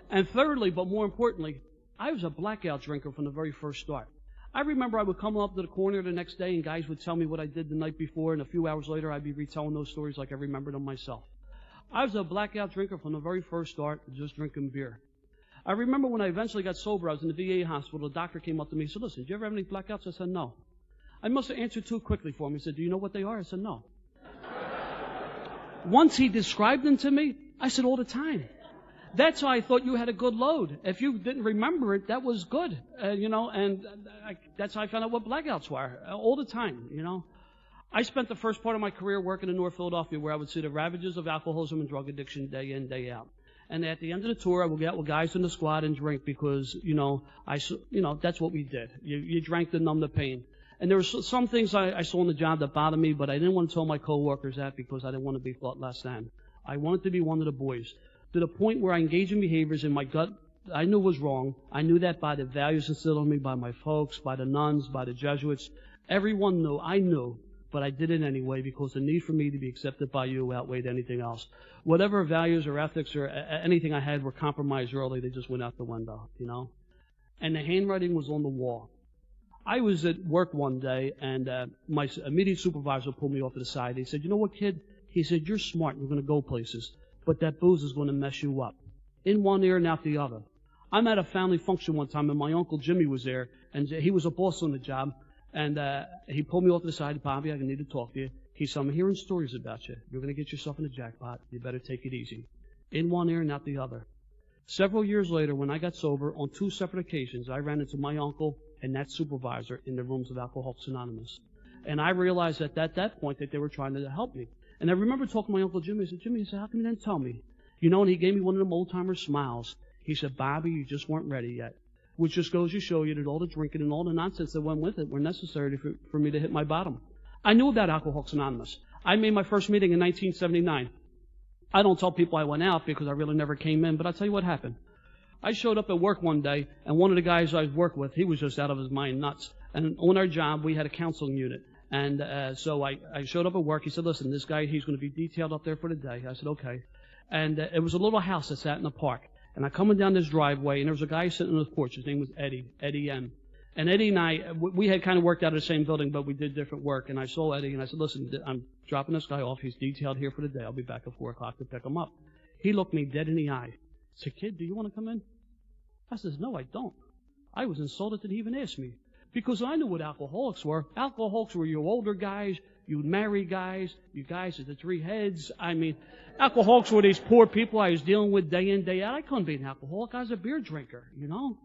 And thirdly, but more importantly, I was a blackout drinker from the very first start. I remember I would come up to the corner the next day and guys would tell me what I did the night before, and a few hours later I'd be retelling those stories like I remembered them myself. I was a blackout drinker from the very first start, just drinking beer. I remember when I eventually got sober, I was in the VA hospital. The doctor came up to me and said, listen, do you ever have any blackouts? I said, no. I must have answered too quickly for him. He said, do you know what they are? I said, no. Once he described them to me, I said, all the time. That's how I thought you had a good load. If you didn't remember it, that was good, and that's how I found out what blackouts were, all the time, you know. I spent the first part of my career working in North Philadelphia where I would see the ravages of alcoholism and drug addiction day in, day out. And at the end of the tour, I would get out with guys in the squad and drink because, that's what we did. You drank to numb the pain. And there were some things I saw on the job that bothered me, but I didn't want to tell my coworkers that because I didn't want to be thought less than. I wanted to be one of the boys. To the point where I engaged in behaviors in my gut I knew was wrong. I knew that by the values instilled in me by my folks, by the nuns, by the Jesuits. Everyone knew. I knew. But I did it anyway because the need for me to be accepted by you outweighed anything else. Whatever values or ethics or anything I had were compromised early. They just went out the window, you know. And the handwriting was on the wall. I was at work one day, and my immediate supervisor pulled me off to the side. He said, you know what, kid? He said, you're smart. You're going to go places. But that booze is going to mess you up. In one ear and out the other. I'm at a family function one time, and my Uncle Jimmy was there, and he was a boss on the job. And he pulled me off to the side. Bobby, I need to talk to you. He said, I'm hearing stories about you. You're going to get yourself in a jackpot. You better take it easy. In one ear and out the other. Several years later, when I got sober, on 2 separate occasions, I ran into my uncle and that supervisor in the rooms of Alcoholics Anonymous. And I realized at that point that they were trying to help me. And I remember talking to my Uncle Jimmy. I said, Jimmy, how come you didn't tell me? You know, and he gave me one of them old-timer smiles. He said, Bobby, you just weren't ready yet. Which just goes to show you that all the drinking and all the nonsense that went with it were necessary for me to hit my bottom. I knew about Alcoholics Anonymous. I made my first meeting in 1979. I don't tell people I went out because I really never came in, but I'll tell you what happened. I showed up at work one day, and one of the guys I worked with, he was just out of his mind nuts. And on our job, we had a counseling unit. And so I showed up at work. He said, listen, this guy, he's going to be detailed up there for the day. I said, okay. And it was a little house that sat in the park. And I coming down this driveway, and there was a guy sitting on the porch. His name was Eddie M. And Eddie and I, we had kind of worked out of the same building, but we did different work. And I saw Eddie, and I said, listen, I'm dropping this guy off. He's detailed here for the day. I'll be back at 4 o'clock to pick him up. He looked me dead in the eye. He said, kid, do you want to come in? I says, no, I don't. I was insulted that he even asked me. Because I knew what alcoholics were. Alcoholics were your older guys, you married guys, you guys at the 3 heads. I mean, alcoholics were these poor people I was dealing with day in, day out. I couldn't be an alcoholic. I was a beer drinker, you know.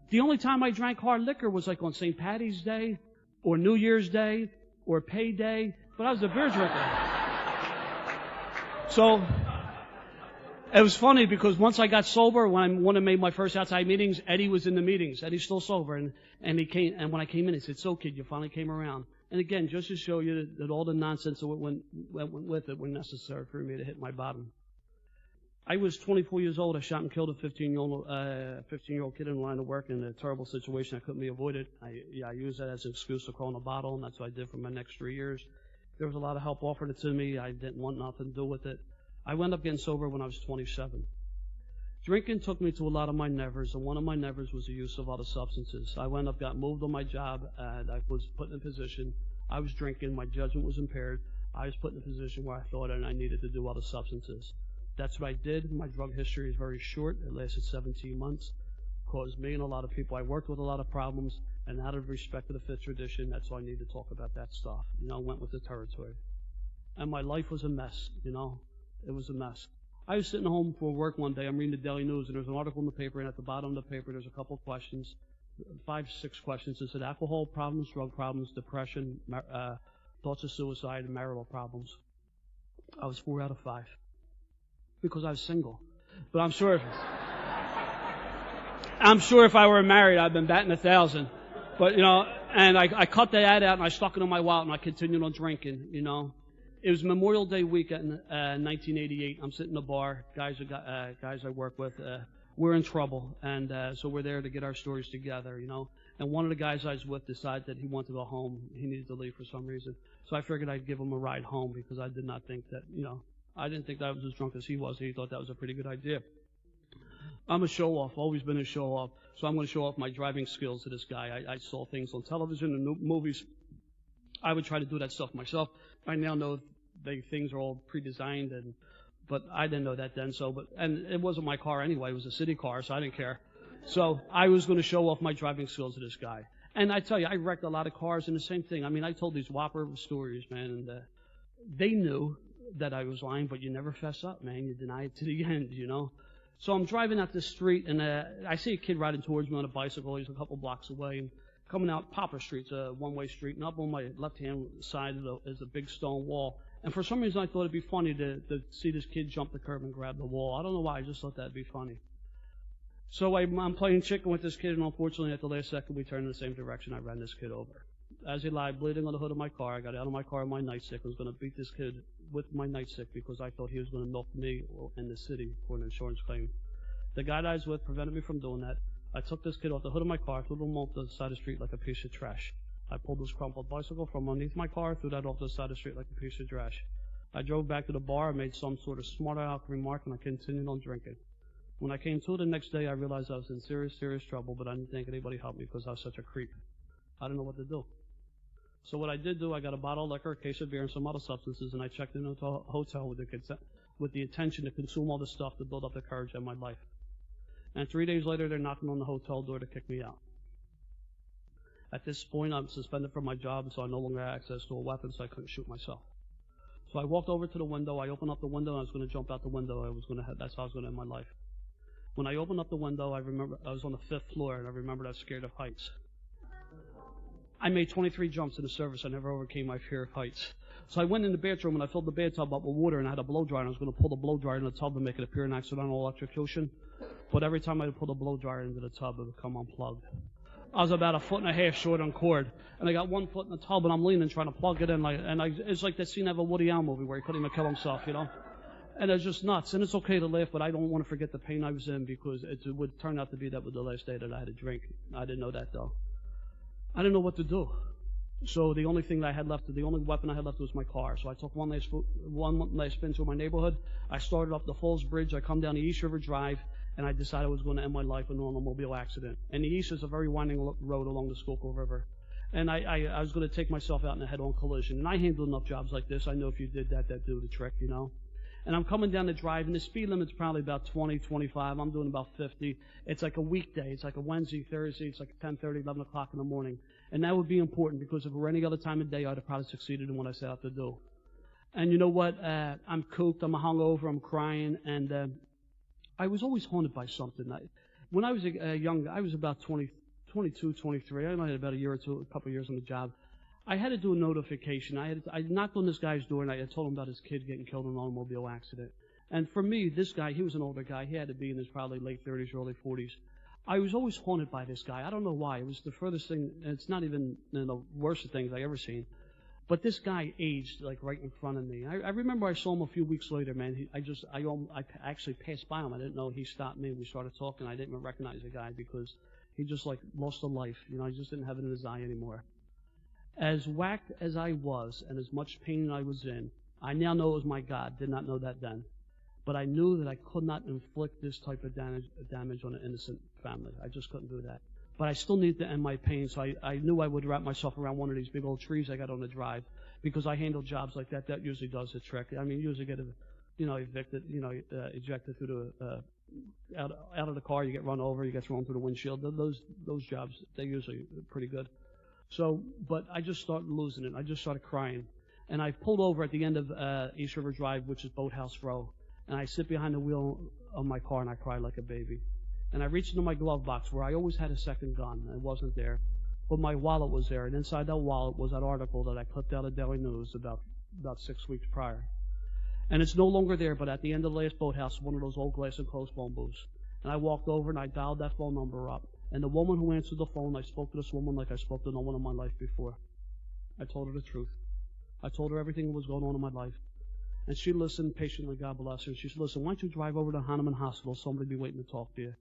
The only time I drank hard liquor was like on St. Patty's Day or New Year's Day or payday. But I was a beer drinker. So it was funny because once I got sober, when I made my first outside meetings, Eddie was in the meetings. Eddie's still sober, and he came. And when I came in, he said, "So, kid, you finally came around." And again, just to show you that all the nonsense that went with it were necessary for me to hit my bottom. I was 24 years old. I shot and killed a 15-year-old kid in the line of work in a terrible situation that couldn't be avoided. I used that as an excuse to crawl in a bottle, and that's what I did for my next 3 years. There was a lot of help offered to me. I didn't want nothing to do with it. I wound up getting sober when I was 27. Drinking took me to a lot of my nevers, and one of my nevers was the use of other substances. I wound up got moved on my job, and I was put in a position. I was drinking. My judgment was impaired. I was put in a position where I thought I needed to do other substances. That's what I did. My drug history is very short. It lasted 17 months. Caused me and a lot of people I worked with a lot of problems. And out of respect to the fifth tradition, that's why I need to talk about that stuff. Went with the territory. And my life was a mess, It was a mess. I was sitting home for work one day. I'm reading the Daily News, and there's an article in the paper, and at the bottom of the paper, there's a couple of questions, 5, 6 questions. It said alcohol problems, drug problems, depression, thoughts of suicide, and marital problems. I was 4 out of 5 because I was single. But I'm sure if I were married, I'd been batting 1,000. But, and I cut the ad out, and I stuck it in my wallet, and I continued on drinking, It was Memorial Day weekend, 1988. I'm sitting in a bar. Guys I work with, we're in trouble, and so we're there to get our stories together, And one of the guys I was with decided that he wanted to go home. He needed to leave for some reason. So I figured I'd give him a ride home because I did not think that, I didn't think that I was as drunk as he was. He thought that was a pretty good idea. I'm a show-off, always been a show-off, so I'm going to show off my driving skills to this guy. I saw things on television and movies. I would try to do that stuff myself. I now know things are all pre-designed, but I didn't know that then. And it wasn't my car anyway. It was a city car, so I didn't care. So I was going to show off my driving skills to this guy. And I tell you, I wrecked a lot of cars, and the same thing. I mean, I told these whopper stories, man, and they knew that I was lying, but you never fess up, man. You deny it to the end, you know. So I'm driving out the street, and I see a kid riding towards me on a bicycle. He's a couple blocks away, and coming out Poplar Street, it's a one-way street, and up on my left-hand side is a big stone wall. And for some reason, I thought it'd be funny to see this kid jump the curb and grab the wall. I don't know why. I just thought that'd be funny. So I'm playing chicken with this kid, and unfortunately, at the last second, we turned in the same direction. I ran this kid over. As he lied bleeding on the hood of my car, I got out of my car on my nightstick. I was going to beat this kid with my nightstick because I thought he was going to milk me in the city for an insurance claim. The guy that I was with prevented me from doing that. I took this kid off the hood of my car, threw him off the side of the street like a piece of trash. I pulled this crumpled bicycle from underneath my car, threw that off the side of the street like a piece of trash. I drove back to the bar, made some sort of smart aleck remark, and I continued on drinking. When I came to the next day, I realized I was in serious, serious trouble, but I didn't think anybody helped me because I was such a creep. I didn't know what to do. So what I did do, I got a bottle of liquor, a case of beer, and some other substances, and I checked into a hotel with the intention to consume all this stuff to build up the courage in my life. And 3 days later, they're knocking on the hotel door to kick me out. At this point, I'm suspended from my job, so I no longer had access to a weapon, so I couldn't shoot myself. So I walked over to the window. I opened up the window, and I was going to jump out the window. That's how I was going to end my life. When I opened up the window, I remember I was on the 5th floor, and I remembered I was scared of heights. I made 23 jumps in the service. I never overcame my fear of heights. So I went in the bathroom, and I filled the bathtub up with water, and I had a blow dryer, and I was going to pull the blow dryer in the tub and make it appear an accidental electrocution. But every time I would pull the blow dryer into the tub, it would come unplugged. I was about 1.5 feet short on cord, and I got 1 foot in the tub, and I'm leaning trying to plug it in, it's like that scene of a Woody Allen movie where he couldn't even kill himself, you know. And it's just nuts. And it's okay to laugh, but I don't want to forget the pain I was in because it would turn out to be that was the last day that I had to drink. I didn't know that though. I didn't know what to do. So the only thing that I had left, the only weapon I had left was my car. So I took one last spin through my neighborhood. I started up the Falls Bridge. I come down the East River Drive, and I decided I was going to end my life in an automobile accident. And the East is a very winding road along the Schuylkill River. And I was going to take myself out in a head-on collision. And I handled enough jobs like this. I know if you did that, that'd do the trick, you know. And I'm coming down the drive, and the speed limit's probably about 20, 25. I'm doing about 50. It's like a weekday. It's like a Wednesday, Thursday. It's like 10:30, 11 o'clock in the morning. And that would be important because if it were any other time of day, I'd have probably succeeded in what I set out to do. And you know what? I'm cooped. I'm hungover. I'm crying. And I was always haunted by something. When I was young, I was about 22, 23. I might have about a couple of years on the job. I had to do a notification. I knocked on this guy's door, and I had told him about his kid getting killed in an automobile accident. And for me, this guy, he was an older guy. He had to be in his probably late 30s, early 40s. I was always haunted by this guy. I don't know why. It was the furthest thing. It's not even the worst things I ever seen. But this guy aged like right in front of me. I remember I saw him a few weeks later, man. I actually passed by him. I didn't know he stopped me. We started talking. I didn't even recognize the guy because he just like lost a life. You know, he just didn't have it in his eye anymore. As whacked as I was and as much pain I was in, I now know it was my God. Did not know that then. But I knew that I could not inflict this type of damage on an innocent family. I just couldn't do that. But I still needed to end my pain, so I knew I would wrap myself around one of these big old trees I got on the drive because I handle jobs like that. That usually does the trick. I mean, you usually get, evicted, ejected through out of the car. You get run over. You get thrown through the windshield. Those jobs, they're usually pretty good. So, but I just started losing it. I just started crying. And I pulled over at the end of East River Drive, which is Boathouse Row. And I sit behind the wheel of my car and I cry like a baby. And I reached into my glove box where I always had a second gun. It wasn't there. But my wallet was there. And inside that wallet was that article that I clipped out of Daily News about 6 weeks prior. And it's no longer there, but at the end of the last boathouse, one of those old glass enclosed phone booths. And I walked over and I dialed that phone number up. And the woman who answered the phone, I spoke to this woman like I spoke to no one in my life before. I told her the truth. I told her everything that was going on in my life. And she listened patiently, God bless her. And she said, listen, why don't you drive over to Hahnemann Hospital? Somebody will be waiting to talk to you.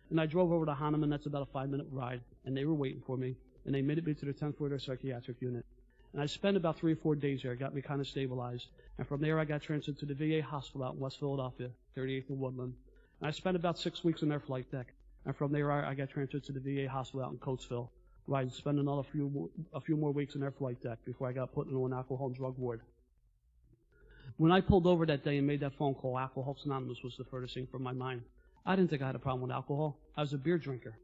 And I drove over to Hahnemann. That's about a 5-minute ride. And they were waiting for me. And they admitted me to the 10th floor of their psychiatric unit. And I spent about 3 or 4 days there. It got me kind of stabilized. And from there, I got transferred to the VA hospital out in West Philadelphia, 38th and Woodland. And I spent about 6 weeks in their flight deck. And from there, I got transferred to the VA hospital out in Coatesville, where I spent another a few more weeks in their flight deck before I got put into an alcohol and drug ward. When I pulled over that day and made that phone call, Alcoholics Anonymous was the furthest thing from my mind. I didn't think I had a problem with alcohol. I was a beer drinker.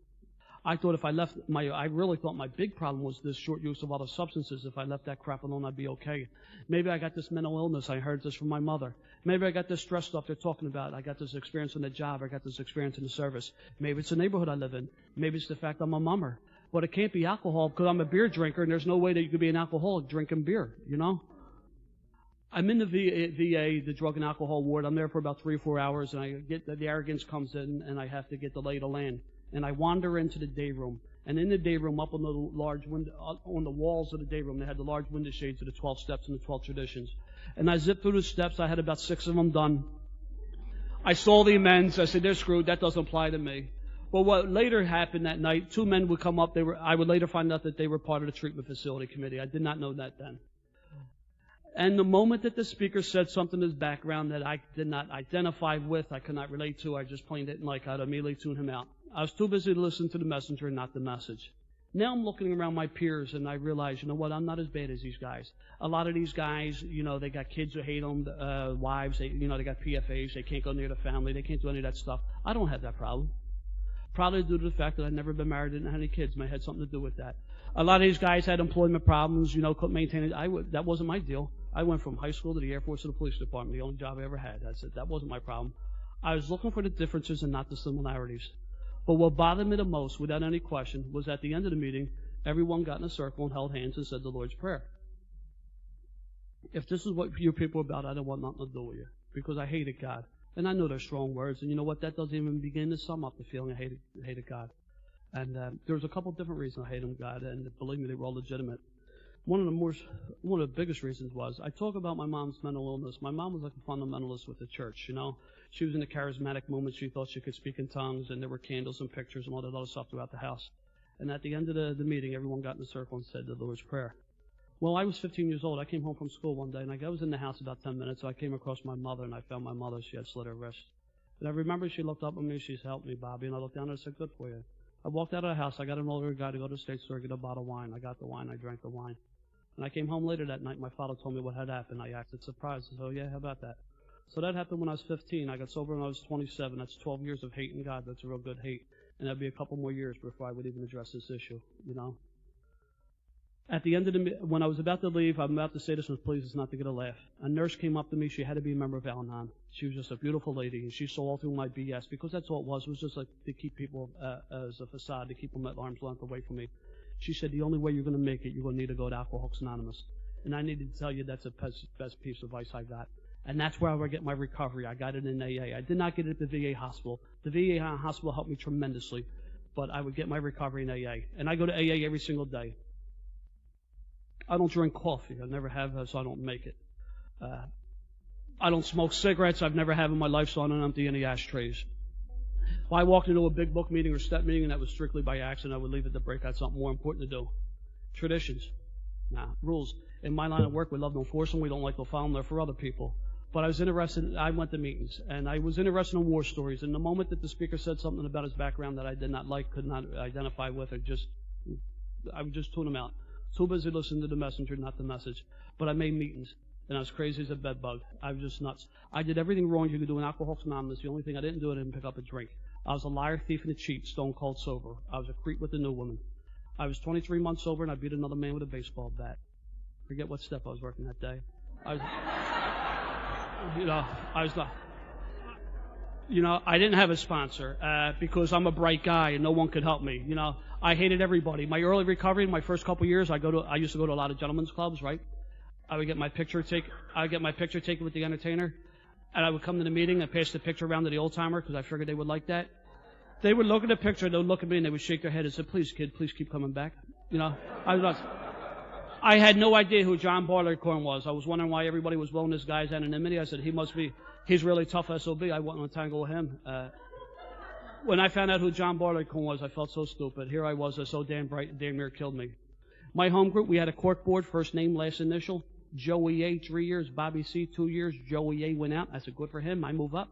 I thought if I left I really thought my big problem was this short use of other substances. If I left that crap alone, I'd be okay. Maybe I got this mental illness. I heard this from my mother. Maybe I got this stress stuff they're talking about. I got this experience in the job. I got this experience in the service. Maybe it's the neighborhood I live in. Maybe it's the fact I'm a mummer. But it can't be alcohol because I'm a beer drinker, and there's no way that you could be an alcoholic drinking beer, you know? I'm in the VA, the drug and alcohol ward. I'm there for about 3 or 4 hours, and I get the arrogance comes in, and I have to get the lay of the land. And I wander into the day room. And in the day room, up on the large window, on the walls of the day room, they had the large window shades of the 12 steps and the 12 traditions. And I zipped through the steps. I had about 6 of them done. I saw the amends. I said, they're screwed. That doesn't apply to me. Well, what later happened that night, 2 men would come up. I would later find out that they were part of the treatment facility committee. I did not know that then. And the moment that the speaker said something in his background that I did not identify with, I could not relate to, I just plain didn't like, I'd immediately tune him out. I was too busy to listen to the messenger and not the message. Now I'm looking around my peers and I realize, you know what, I'm not as bad as these guys. A lot of these guys, you know, they got kids who hate them, wives, they got PFAs, they can't go near the family, they can't do any of that stuff. I don't have that problem. Probably due to the fact that I'd never been married, didn't have any kids, may have had something to do with that. A lot of these guys had employment problems, you know, couldn't maintain it. That wasn't my deal. I went from high school to the Air Force to the police department, the only job I ever had. That wasn't my problem. I was looking for the differences and not the similarities. But what bothered me the most, without any question, was at the end of the meeting, everyone got in a circle and held hands and said the Lord's Prayer. If this is what you people are about, I don't want nothing to do with you, because I hated God. And I know they're strong words, and you know what? That doesn't even begin to sum up the feeling I hated God. And there was a couple of different reasons I hated God, and believe me, they were all legitimate. One of the biggest reasons was, I talk about my mom's mental illness. My mom was like a fundamentalist with the church, you know. She was in the charismatic movement. She thought she could speak in tongues, and there were candles and pictures and all that other stuff throughout the house. And at the end of the meeting, everyone got in a circle and said the Lord's Prayer. Well, I was 15 years old. I came home from school one day, and I was in the house about 10 minutes, so I came across my mother, and I found my mother. She had slit her wrist. And I remember she looked up at me. She said, "Help me, Bobby." And I looked down and I said, "Good for you." I walked out of the house. I got an older guy to go to the state store, get a bottle of wine. I got the wine. I drank the wine. And I came home later that night. My father told me what had happened. I acted surprised. I said, "Oh, yeah, how about that?" So that happened when I was 15. I got sober when I was 27. That's 12 years of hating God. That's a real good hate. And that'd be a couple more years before I would even address this issue, you know. At the end of when I was about to leave, I'm about to say this with please, it's not to get a laugh. A nurse came up to me. She had to be a member of Al-Anon. She was just a beautiful lady, and she saw all through my BS, because that's all it was. It was just like to keep people as a facade, to keep them at arm's length away from me. She said, "The only way you're going to make it, you're going to need to go to Alcoholics Anonymous." And I needed to tell you that's the best piece of advice I got. And that's where I would get my recovery. I got it in AA. I did not get it at the VA hospital. The VA hospital helped me tremendously, but I would get my recovery in AA. And I go to AA every single day. I don't drink coffee. I never have, so I don't make it. I don't smoke cigarettes. I've never have in my life, so I don't empty any ashtrays. If I walked into a big book meeting or step meeting and that was strictly by accident, I would leave it to break out something more important to do. Traditions. Rules. In my line of work, we love to enforce them. We don't like to follow them. They're for other people. But I was interested, I went to meetings, and I was interested in war stories. And the moment that the speaker said something about his background that I did not like, could not identify with, I would just tune him out. Too busy listening to the messenger, not the message. But I made meetings, and I was crazy as a bedbug. I was just nuts. I did everything wrong you could do in Alcoholics Anonymous. The only thing I didn't do, I didn't pick up a drink. I was a liar, thief, and a cheat, stone cold sober. I was a creep with a new woman. I was 23 months sober, and I beat another man with a baseball bat. Forget what step I was working that day. I didn't have a sponsor because I'm a bright guy and no one could help me. You know, I hated everybody. My early recovery, in my first couple years, I used to go to a lot of gentlemen's clubs, right? I would get my picture taken with the entertainer, and I would come to the meeting and pass the picture around to the old timer because I figured they would like that. They would look at the picture, they would look at me, and they would shake their head and say, "Please, kid, please keep coming back." You know, I had no idea who John Barleycorn was. I was wondering why everybody was blowing this guy's anonymity. I said, he's really tough SOB. I wouldn't entangle with him. When I found out who John Barleycorn was, I felt so stupid. Here I was, so damn bright, damn near killed me. My home group, we had a cork board, first name, last initial. Joey A, 3 years. Bobby C, 2 years. Joey A went out. I said, good for him. I move up.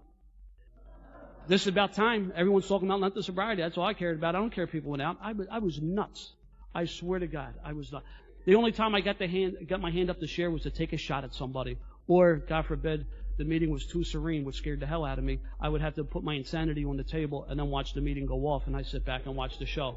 This is about time. Everyone's talking about not the sobriety. That's all I cared about. I don't care if people went out. I was nuts. I swear to God, I was nuts. The only time I got my hand up to share was to take a shot at somebody. Or, God forbid, the meeting was too serene, which scared the hell out of me. I would have to put my insanity on the table and then watch the meeting go off, and I sit back and watch the show.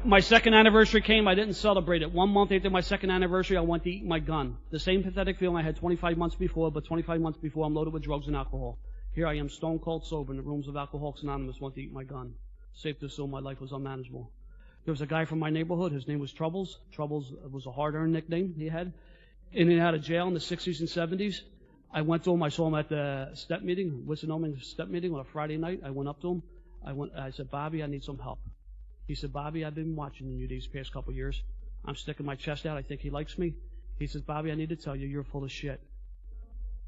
My second anniversary came. I didn't celebrate it. 1 month after my second anniversary, I went to eat my gun. The same pathetic feeling I had 25 months before, but 25 months before, I'm loaded with drugs and alcohol. Here I am, stone cold sober in the rooms of Alcoholics Anonymous, went to eat my gun. Safe to assume my life was unmanageable. There was a guy from my neighborhood. His name was Troubles. Troubles was a hard-earned nickname he had. In and out of jail in the 60s and 70s. I went to him. I saw him at the step meeting, Wissinoming step meeting on a Friday night. I went up to him. I said, Bobby, I need some help. He said, Bobby, I've been watching you these past couple of years. I'm sticking my chest out. I think he likes me. He says, Bobby, I need to tell you, you're full of shit.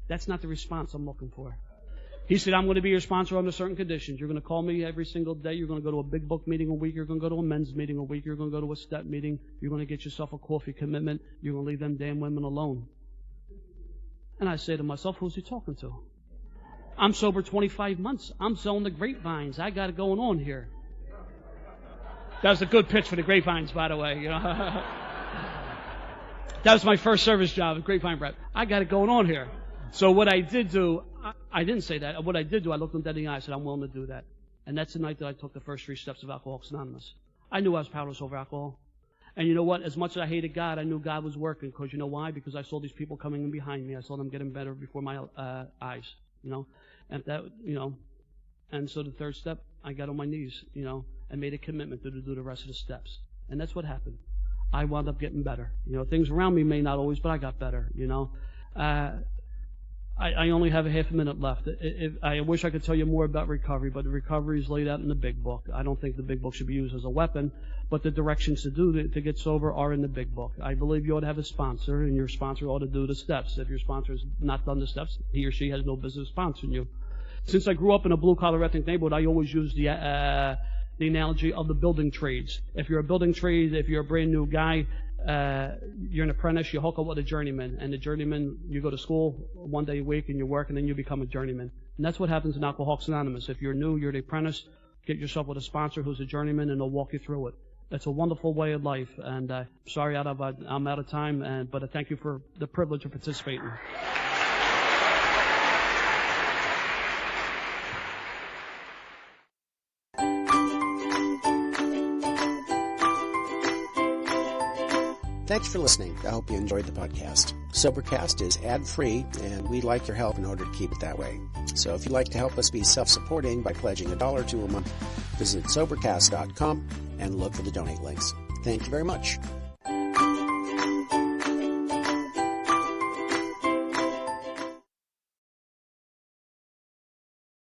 That's not the response I'm looking for. He said, I'm going to be your sponsor under certain conditions. You're going to call me every single day. You're going to go to a big book meeting a week. You're going to go to a men's meeting a week. You're going to go to a step meeting. You're going to get yourself a coffee commitment. You're going to leave them damn women alone. And I say to myself, who's he talking to? I'm sober 25 months. I'm selling the grapevines. I got it going on here. That was a good pitch for the grapevines, by the way. You know, that was my first service job, grapevine rep. I got it going on here. So what I did do, I didn't say that. What I did do, I looked him dead in the eye. I said, I'm willing to do that. And that's the night that I took the first 3 steps of Alcoholics Anonymous. I knew I was powerless over alcohol. And you know what? As much as I hated God, I knew God was working. Because you know why? Because I saw these people coming in behind me. I saw them getting better before my eyes. You know, and that, you know, and so the third step, I got on my knees, you know, and made a commitment to do the rest of the steps. And that's what happened. I wound up getting better. You know, things around me may not always, but I got better, you know. I only have a half a minute left. I wish I could tell you more about recovery, but the recovery is laid out in the big book. I don't think the big book should be used as a weapon, but the directions to get sober are in the big book. I believe you ought to have a sponsor, and your sponsor ought to do the steps. If your sponsor has not done the steps, he or she has no business sponsoring you. Since I grew up in a blue-collar ethnic neighborhood, I always use the analogy of the building trades. If you're a building trade, if you're a brand new guy, you're an apprentice, you hook up with a journeyman. And the journeyman, you go to school 1 day a week and you work and then you become a journeyman. And that's what happens in Alcoholics Anonymous. If you're new, you're the apprentice, get yourself with a sponsor who's a journeyman and they'll walk you through it. It's a wonderful way of life. And sorry I'm out of time, but I thank you for the privilege of participating. Thanks for listening. I hope you enjoyed the podcast. Sobercast is ad-free, and we'd like your help in order to keep it that way. So if you'd like to help us be self-supporting by pledging $1 or $2 a month, visit Sobercast.com and look for the donate links. Thank you very much.